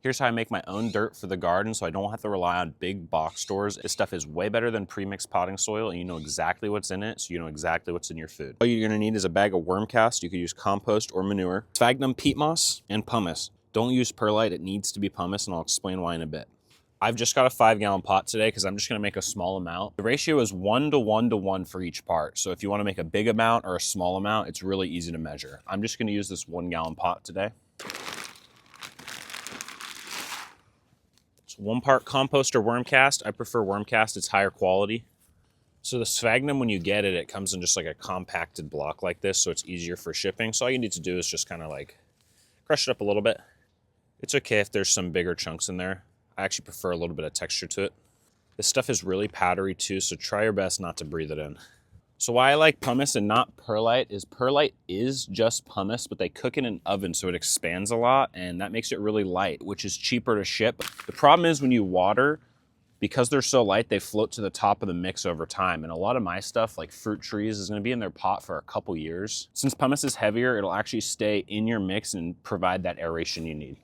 Here's how I make my own dirt for the garden so I don't have to rely on big box stores. This stuff is way better than pre-mixed potting soil, and you know exactly what's in it, so you know exactly what's in your food. All you're gonna need is a bag of worm cast. You could use compost or manure, sphagnum peat moss, and pumice. Don't use perlite, it needs to be pumice, and I'll explain why in a bit. I've just got a 5-gallon pot today because I'm just gonna make a small amount. The ratio is 1 to 1 to 1 for each part. So if you wanna make a big amount or a small amount, it's really easy to measure. I'm just gonna use this 1-gallon pot today. 1 part compost or worm cast. I prefer worm cast, it's higher quality. So the sphagnum, when you get it, it comes in just like a compacted block like this, so it's easier for shipping. So all you need to do is just kind of like crush it up a little bit. It's okay if there's some bigger chunks in there. I actually prefer a little bit of texture to it. This stuff is really powdery too, so try your best not to breathe it in. So why I like pumice and not perlite is just pumice, but they cook it in an oven so it expands a lot, and that makes it really light, which is cheaper to ship. The problem is when you water, because they're so light, they float to the top of the mix over time. And a lot of my stuff, like fruit trees, is gonna be in their pot for a couple years. Since pumice is heavier, it'll actually stay in your mix and provide that aeration you need.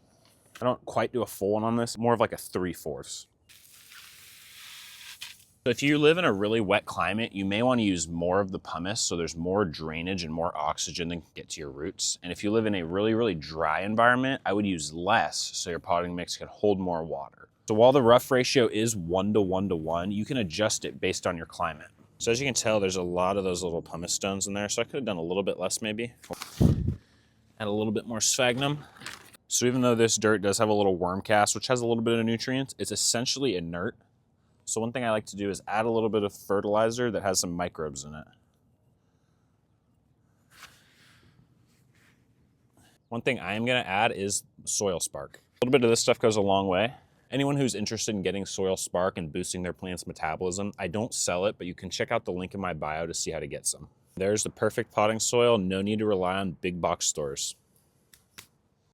I don't quite do a full one on this, more of like a 3/4. So if you live in a really wet climate, you may want to use more of the pumice so there's more drainage and more oxygen that can get to your roots. And if you live in a really, really dry environment, I would use less so your potting mix can hold more water. So while the rough ratio is 1 to 1 to 1, you can adjust it based on your climate. So as you can tell, there's a lot of those little pumice stones in there, so I could have done a little bit less maybe. Add a little bit more sphagnum. So even though this dirt does have a little worm cast, which has a little bit of nutrients, it's essentially inert. So one thing I like to do is add a little bit of fertilizer that has some microbes in it. One thing I am gonna add is Soil Spark. A little bit of this stuff goes a long way. Anyone who's interested in getting Soil Spark and boosting their plant's metabolism, I don't sell it, but you can check out the link in my bio to see how to get some. There's the perfect potting soil, no need to rely on big box stores.